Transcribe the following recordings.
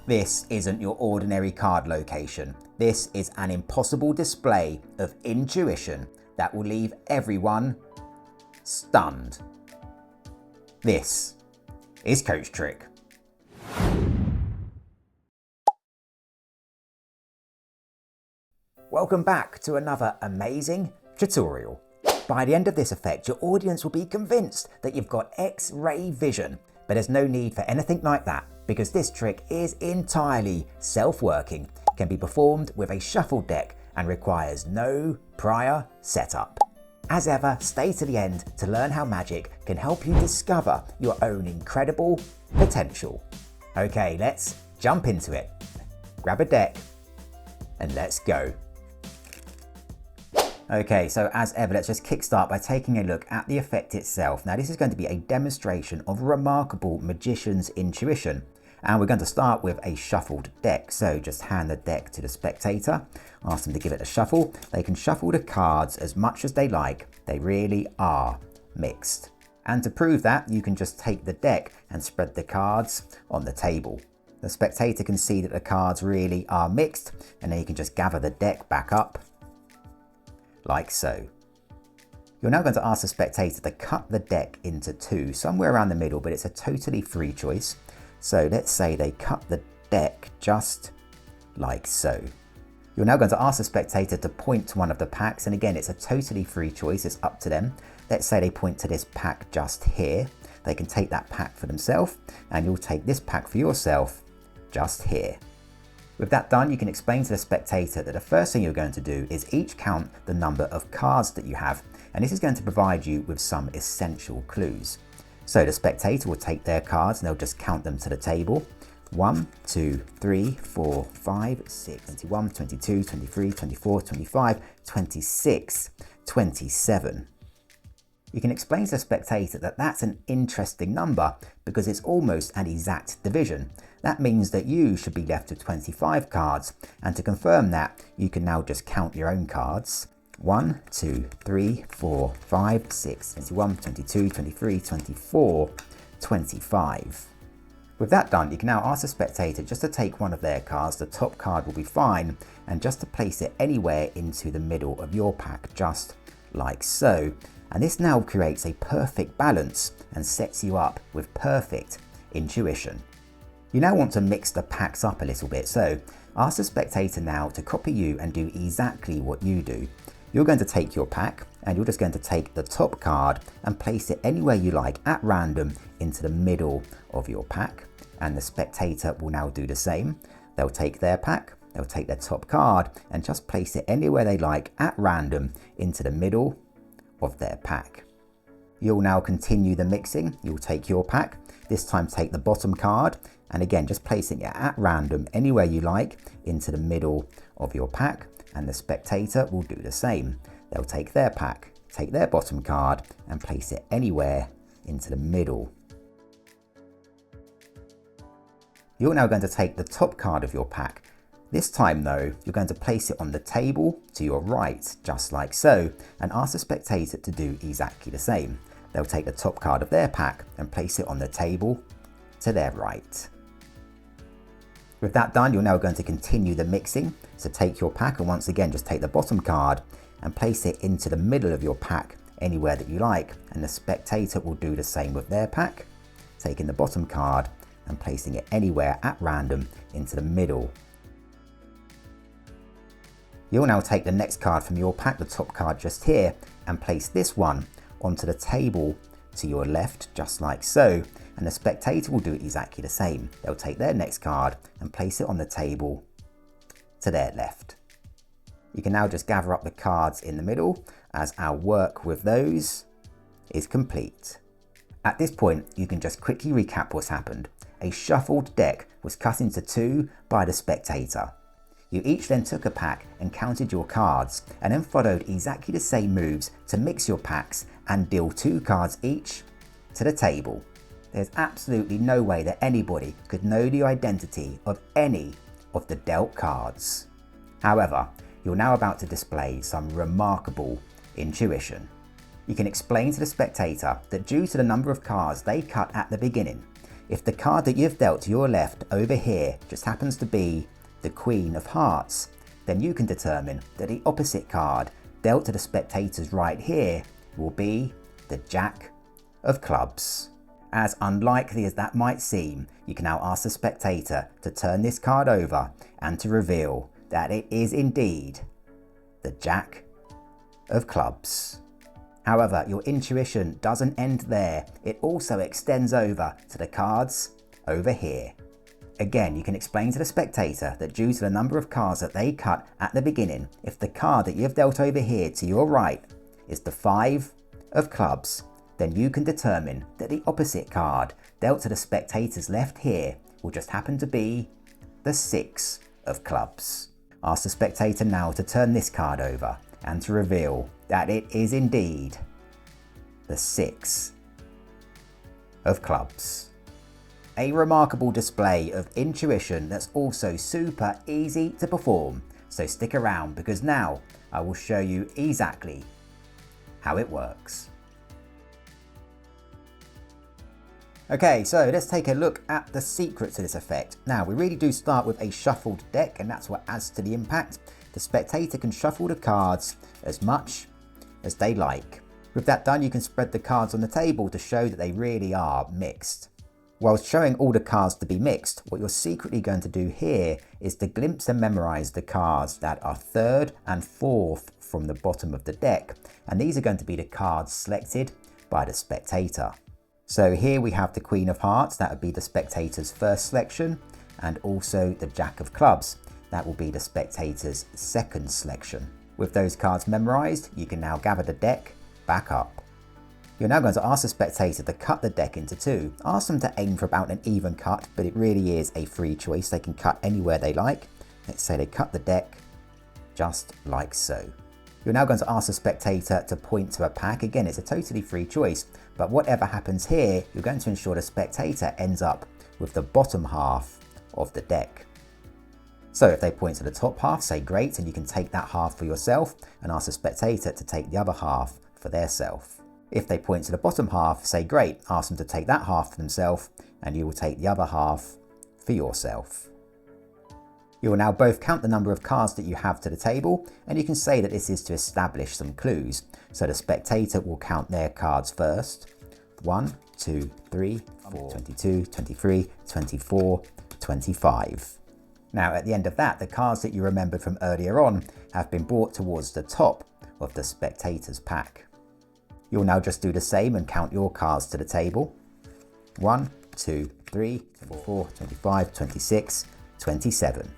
This isn't your ordinary card location. This is an impossible display of intuition that will leave everyone stunned. This is CoachTrick. Welcome back to another amazing tutorial. By the end of this effect, your audience will be convinced that you've got X-ray vision, but there's no need for anything like that because this trick is entirely self-working, can be performed with a shuffled deck and requires no prior setup. As ever, stay to the end to learn how magic can help you discover your own incredible potential. Okay, let's jump into it. Grab a deck and let's go. Okay, so as ever, let's just kickstart by taking a look at the effect itself. Now, this is going to be a demonstration of remarkable magician's intuition. And we're going to start with a shuffled deck. So just hand the deck to the spectator, ask them to give it a shuffle. They can shuffle the cards as much as they like. They really are mixed. And to prove that, you can just take the deck and spread the cards on the table. The spectator can see that the cards really are mixed, and then you can just gather the deck back up like so. You're now going to ask the spectator to cut the deck into two, somewhere around the middle, but it's a totally free choice. So let's say they cut the deck just like so. You're now going to ask the spectator to point to one of the packs, and again, it's a totally free choice, it's up to them. Let's say they point to this pack just here. They can take that pack for themselves, and you'll take this pack for yourself just here. With that done, you can explain to the spectator that the first thing you're going to do is each count the number of cards that you have, and this is going to provide you with some essential clues. So the spectator will take their cards and they'll just count them to the table. 1, 2, 3, 4, 5, 6, 21, 22, 23, 24, 25, 26, 27. You can explain to the spectator that that's an interesting number because it's almost an exact division. That means that you should be left with 25 cards, and to confirm that, you can now just count your own cards. 1, 2, 3, 4, 5, 6, 21, 22, 23, 24, 25. With that done, you can now ask the spectator just to take one of their cards, the top card will be fine, and just to place it anywhere into the middle of your pack, just like so. And this now creates a perfect balance and sets you up with perfect intuition. You now want to mix the packs up a little bit, so ask the spectator now to copy you and do exactly what you do. You're going to take your pack and you're just going to take the top card and place it anywhere you like at random into the middle of your pack, and the spectator will now do the same. They'll take their pack, they'll take their top card and just place it anywhere they like at random into the middle of their pack. You'll now continue the mixing. You'll take your pack, this time take the bottom card, and again just placing it at random anywhere you like into the middle of your pack, and the spectator will do the same. They'll take their pack, take their bottom card and place it anywhere into the middle. You're now going to take the top card of your pack. This time though, you're going to place it on the table to your right, just like so, and ask the spectator to do exactly the same. They'll take the top card of their pack and place it on the table to their right. With that done, you're now going to continue the mixing. So take your pack and once again, just take the bottom card and place it into the middle of your pack anywhere that you like. And the spectator will do the same with their pack, taking the bottom card and placing it anywhere at random into the middle. You'll now take the next card from your pack, the top card just here, and place this one onto the table to your left, just like so. And the spectator will do exactly the same. They'll take their next card and place it on the table to their left. You can now just gather up the cards in the middle as our work with those is complete. At this point, you can just quickly recap what's happened. A shuffled deck was cut into two by the spectator. You each then took a pack and counted your cards, and then followed exactly the same moves to mix your packs and deal 2 cards each to the table. There's absolutely no way that anybody could know the identity of any of the dealt cards. However, you're now about to display some remarkable intuition. You can explain to the spectator that due to the number of cards they cut at the beginning, If the card that you've dealt to your left over here just happens to be the Queen of Hearts, then you can determine that the opposite card dealt to the spectator's right here will be the Jack of Clubs. As unlikely as that might seem, you can now ask the spectator to turn this card over and to reveal that it is indeed the Jack of Clubs. However, your intuition doesn't end there. It also extends over to the cards over here. Again, you can explain to the spectator that due to the number of cards that they cut at the beginning, if the card that you've dealt over here to your right is the 5 of Clubs, then you can determine that the opposite card dealt to the spectator's left here will just happen to be the 6 of Clubs. Ask the spectator now to turn this card over and to reveal that it is indeed the 6 of Clubs. A remarkable display of intuition that's also super easy to perform, so stick around because now I will show you exactly how it works. Okay, so let's take a look at the secret to this effect. Now, we really do start with a shuffled deck, and that's what adds to the impact. The spectator can shuffle the cards as much as they like. With that done, you can spread the cards on the table to show that they really are mixed. While showing all the cards to be mixed, what you're secretly going to do here is to glimpse and memorize the cards that are 3rd and 4th from the bottom of the deck, and these are going to be the cards selected by the spectator. So here we have the Queen of Hearts, that would be the spectator's first selection, and also the Jack of Clubs, that will be the spectator's second selection. With those cards memorized, you can now gather the deck back up. You're now going to ask the spectator to cut the deck into 2. Ask them to aim for about an even cut, but it really is a free choice. They can cut anywhere they like. Let's say they cut the deck just like so. You're now going to ask the spectator to point to a pack. Again, it's a totally free choice, but whatever happens here, you're going to ensure the spectator ends up with the bottom half of the deck. So if they point to the top half, say great, and you can take that half for yourself and ask the spectator to take the other half for their self. If they point to the bottom half, say great, ask them to take that half for themselves and you will take the other half for yourself. You will now both count the number of cards that you have to the table, and you can say that this is to establish some clues. So the spectator will count their cards first. 1, 2, 3, 4, 22, 23, 24, 25. Now at the end of that, the cards that you remembered from earlier on have been brought towards the top of the spectator's pack. You'll now just do the same and count your cards to the table. 1, 2, 3, 24, 25, 26, 27.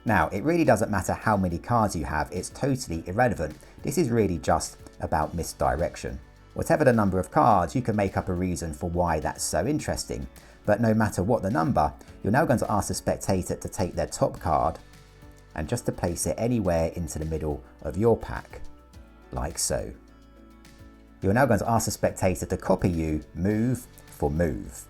Now, it really doesn't matter how many cards you have, it's totally irrelevant. This is really just about misdirection. Whatever the number of cards, you can make up a reason for why that's so interesting. But no matter what the number, you're now going to ask the spectator to take their top card and just to place it anywhere into the middle of your pack, like so. You're now going to ask the spectator to copy you move for move.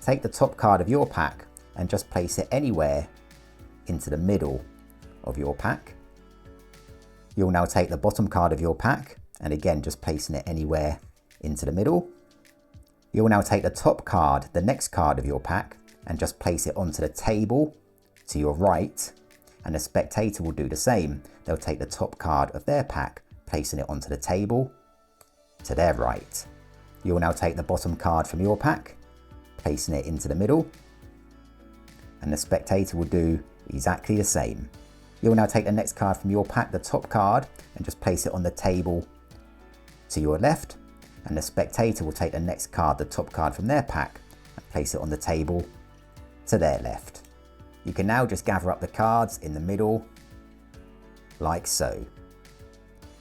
Take the top card of your pack and just place it anywhere into the middle of your pack. You'll now take the bottom card of your pack and again just placing it anywhere into the middle. You'll now take the top card, the next card of your pack, and just place it onto the table to your right, and the spectator will do the same. They'll take the top card of their pack, placing it onto the table to their right. You'll now take the bottom card from your pack, placing it into the middle, and the spectator will do exactly the same. You'll now take the next card from your pack, the top card, and just place it on the table to your left, and the spectator will take the next card, the top card from their pack, and place it on the table to their left. You can now just gather up the cards in the middle, like so.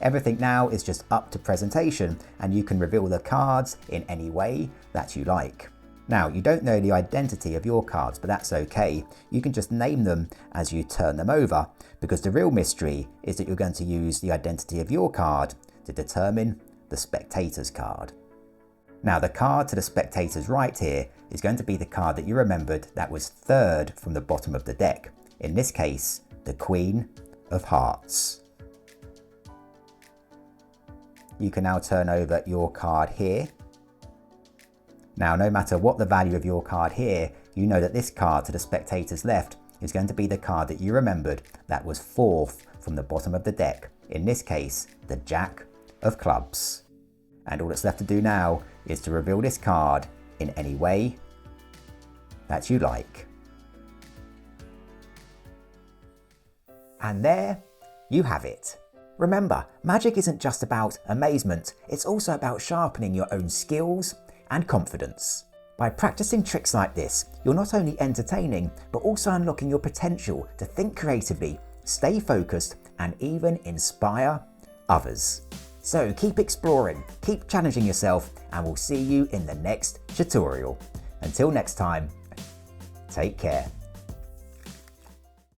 Everything now is just up to presentation, and you can reveal the cards in any way that you like. Now, you don't know the identity of your cards, but that's okay. You can just name them as you turn them over, because the real mystery is that you're going to use the identity of your card to determine the spectator's card. Now, the card to the spectator's right here is going to be the card that you remembered that was third from the bottom of the deck. In this case, the Queen of Hearts. You can now turn over your card here Now, no matter what the value of your card here, you know that this card to the spectator's left is going to be the card that you remembered that was fourth from the bottom of the deck. In this case, the Jack of Clubs. And all that's left to do now is to reveal this card in any way that you like. And there you have it. Remember, magic isn't just about amazement, it's also about sharpening your own skills and confidence. By practicing tricks like this, you're not only entertaining, but also unlocking your potential to think creatively, stay focused, and even inspire others. So keep exploring, keep challenging yourself, and we'll see you in the next tutorial. Until next time, take care.